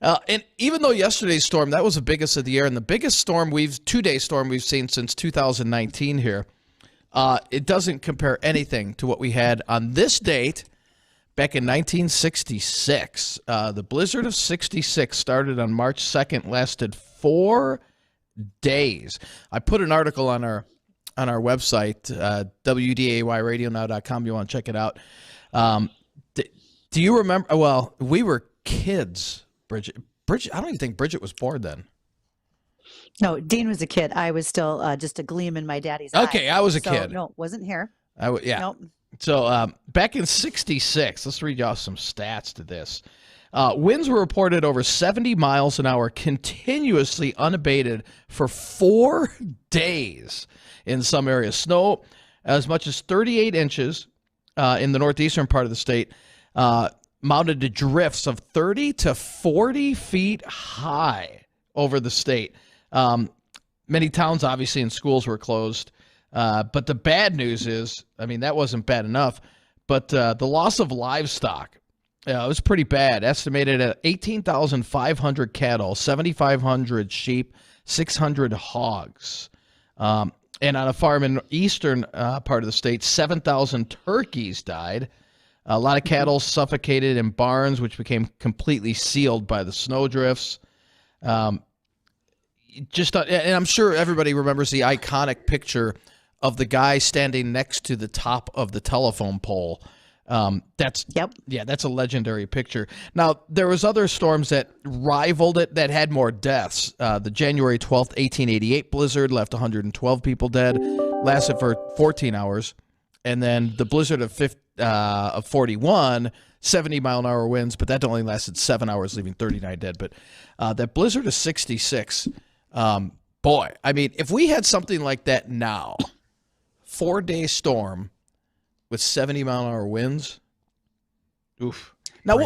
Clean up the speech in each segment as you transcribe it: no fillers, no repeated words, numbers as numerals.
And even though yesterday's storm, that was the biggest of the year, and the biggest storm 2-day storm we've seen since 2019 here, it doesn't compare anything to what we had on this date back in 1966. The blizzard of 66 started on March 2nd, lasted 4 days. I put an article on our website, wdayradionow.com. You want to check it out. Do you remember? Well, we were kids, Bridget, I don't even think Bridget was born then. No, Dean was a kid. I was still just a gleam in my daddy's eye. Okay, I was a kid. No, wasn't here. Yeah. Nope. So back in 66, let's read y'all some stats to this. Winds were reported over 70 miles an hour, continuously unabated for 4 days in some areas. Snow as much as 38 inches in the northeastern part of the state, mounted to drifts of 30 to 40 feet high over the state. Many towns, obviously, and schools were closed. But the bad news is, I mean, that wasn't bad enough, but the loss of livestock was pretty bad, estimated at 18,500 cattle, 7,500 sheep, 600 hogs. And on a farm in the eastern part of the state, 7,000 turkeys died. A lot of cattle suffocated in barns, which became completely sealed by the snowdrifts. And I'm sure everybody remembers the iconic picture of the guy standing next to the top of the telephone pole. That's a legendary picture. Now, there was other storms that rivaled it that had more deaths. The January 12th, 1888 blizzard left 112 people dead, lasted for 14 hours. And then the blizzard of 41, 70-mile-an-hour winds, but that only lasted 7 hours, leaving 39 dead. But that blizzard of 66, boy, I mean, if we had something like that now, 4-day storm with 70-mile-an-hour winds, oof. Now,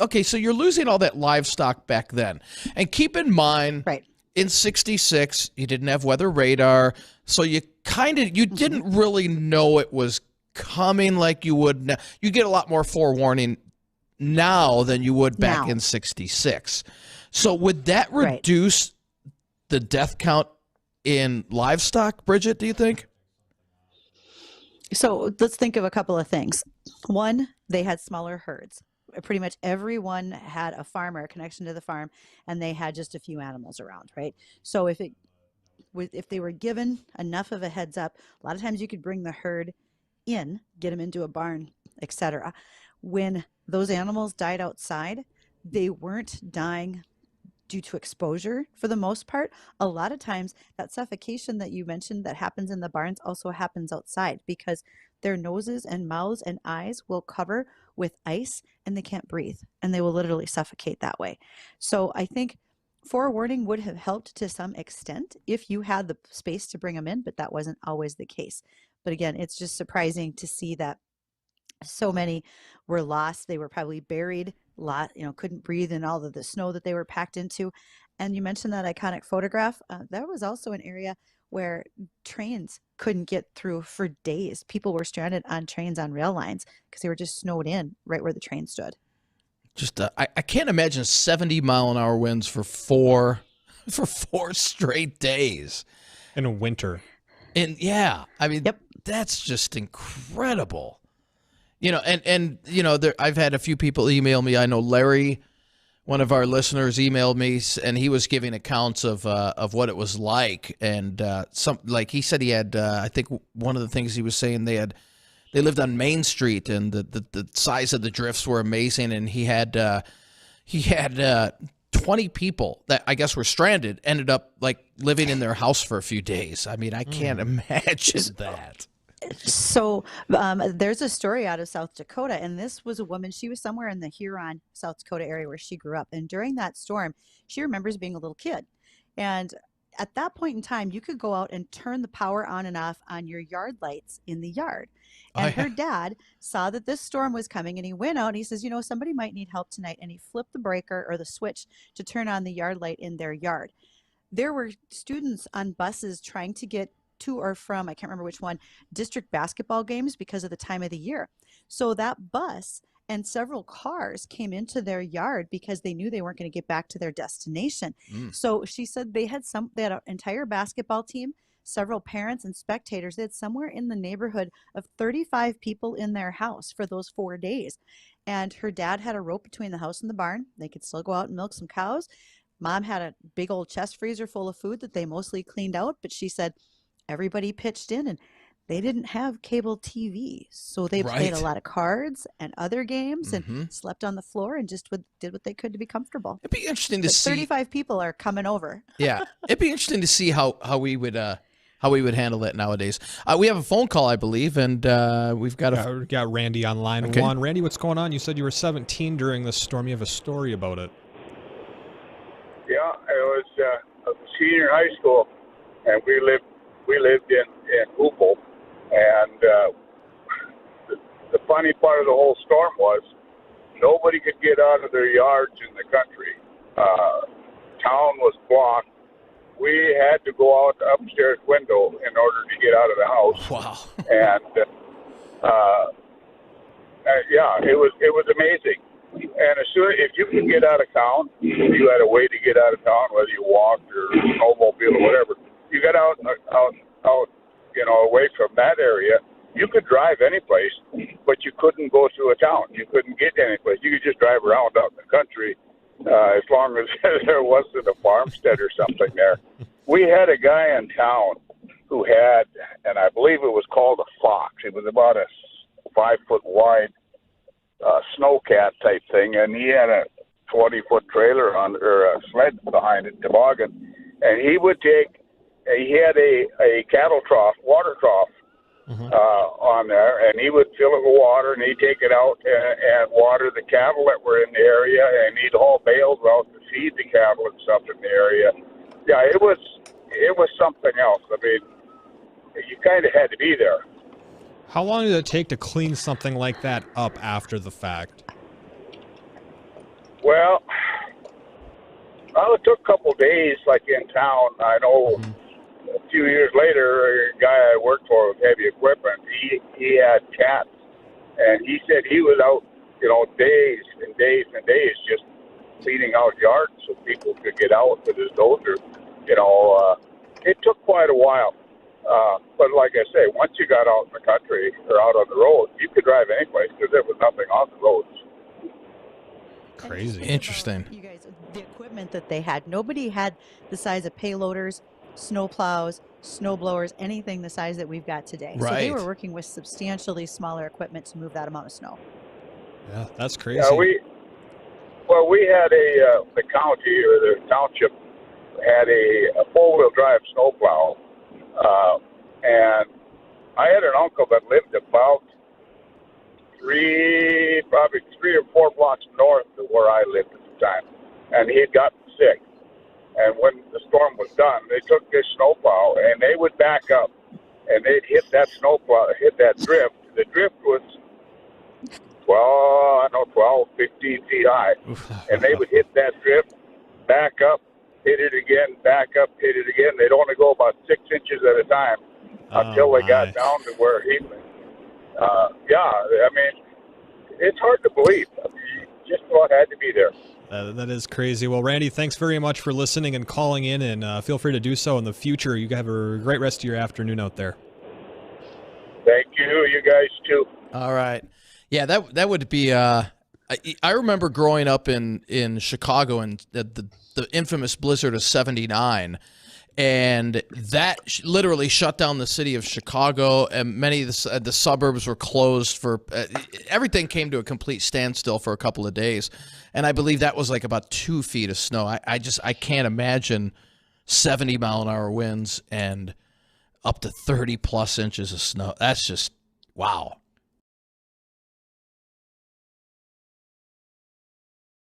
okay, so you're losing all that livestock back then. And keep in mind, right, in 66, you didn't have weather radar, so you didn't really know it was coming like you would now. You get a lot more forewarning now than you would back in 66. So would that reduce the death count in livestock, Bridget, do you think? So let's think of a couple of things. One, they had smaller herds. Pretty much everyone had a farm or a connection to the farm, and they had just a few animals around, right? So if they were given enough of a heads up, a lot of times you could bring the herd in, get them into a barn, etc. When those animals died outside, they weren't dying due to exposure for the most part. A lot of times that suffocation that you mentioned that happens in the barns also happens outside because their noses and mouths and eyes will cover with ice and they can't breathe and they will literally suffocate that way. So I think forewarning would have helped to some extent if you had the space to bring them in, but that wasn't always the case. But again, it's just surprising to see that so many were lost. They were probably buried, couldn't breathe in all of the snow that they were packed into. And you mentioned that iconic photograph. That was also an area where trains couldn't get through for days. People were stranded on trains on rail lines because they were just snowed in right where the train stood. Just I can't imagine 70-mile-an-hour winds for four straight days in a winter. And yeah, I mean, that's just incredible. I've had a few people email me. I know Larry, one of our listeners, emailed me, and he was giving accounts of what it was like. And he said he had, I think one of the things he was saying, they lived on Main Street, and the size of the drifts were amazing. And he had 20 people that I guess were stranded, ended up like living in their house for a few days. I mean, I can't imagine that. So there's a story out of South Dakota, and this was a woman. She was somewhere in the Huron, South Dakota area where she grew up. And during that storm, she remembers being a little kid. And at that point in time, you could go out and turn the power on and off on your yard lights in the yard. And her dad saw that this storm was coming, and he went out and he says, somebody might need help tonight. And he flipped the breaker or the switch to turn on the yard light in their yard. There were students on buses trying to get to or from, I can't remember which one, district basketball games because of the time of the year. So that bus and several cars came into their yard because they knew they weren't going to get back to their destination. Mm. So she said they had an entire basketball team, several parents and spectators. They had somewhere in the neighborhood of 35 people in their house for those 4 days. And her dad had a rope between the house and the barn. They could still go out and milk some cows. Mom had a big old chest freezer full of food that they mostly cleaned out, but she said everybody pitched in, and they didn't have cable TV. So they played a lot of cards and other games and slept on the floor and just did what they could to be comfortable. It'd be interesting to see. 35 people are coming over. Yeah. It'd be interesting to see how we would handle that nowadays. We have a phone call, I believe, and we've got Randy on line Okay. 1. Randy, what's going on? You said you were 17 during the storm. You have a story about it. Yeah, it was a senior in high school, and we lived in Hoople, and the funny part of the whole storm was nobody could get out of their yards in the country. Town was blocked. We had to go out the upstairs window in order to get out of the house. Wow. And yeah, it was amazing. And as soon if you could get out of town, you had a way to get out of town, whether you walked or snowmobile or whatever. You got out, away from that area. You could drive any place, but you couldn't go to a town. You couldn't get any place. You could just drive around out in the country, as long as there wasn't a farmstead or something there. We had a guy in town who had, and I believe it was called a fox. It was about a 5-foot wide snowcat type thing, and he had a 20-foot trailer or a sled behind it, toboggan, and he had a cattle trough, water trough, on there, and he would fill it with water, and he'd take it out and water the cattle that were in the area, and he'd haul bales out to feed the cattle and stuff in the area. Yeah, it was something else. I mean, you kind of had to be there. How long did it take to clean something like that up after the fact? Well, it took a couple of days, like in town. I know a few years later, a guy I worked for with heavy equipment, he had cats, and he said he was out, days and days and days just cleaning out yards so people could get out with his dozer. It took quite a while. But like I say, once you got out in the country or out on the road, you could drive any place because there was nothing on the roads. Crazy. Interesting. You guys, the equipment that they had, nobody had the size of payloaders, snow plows, snow blowers, anything the size that we've got today. So they Right. were working with substantially smaller equipment to move that amount of snow. Yeah, that's crazy. Yeah, we had the county or the township had a four-wheel drive snowplow, and I had an uncle that lived about probably three or four blocks north of where I lived at the time, and he had gotten sick. And when the storm was done, they took this snowplow and they would back up, and they'd hit that drift. The drift was 12, 15 feet high, and they would hit that drift, back up, hit it again, back up, hit it again. They'd only go about 6 inches at a time until they got down to where he went. I mean, it's hard to believe. I mean, you just about had to be there. That is crazy. Well, Randy, thanks very much for listening and calling in, and feel free to do so in the future. You have a great rest of your afternoon out there. Thank you. You guys, too. All right. Yeah, that would be. I remember growing up in Chicago and the infamous blizzard of '79, and that literally shut down the city of Chicago, and many of the suburbs were closed for. Everything came to a complete standstill for a couple of days, and I believe that was like about 2 feet of snow. I can't imagine 70-mile-an-hour winds and up to 30+ inches of snow. That's just wow.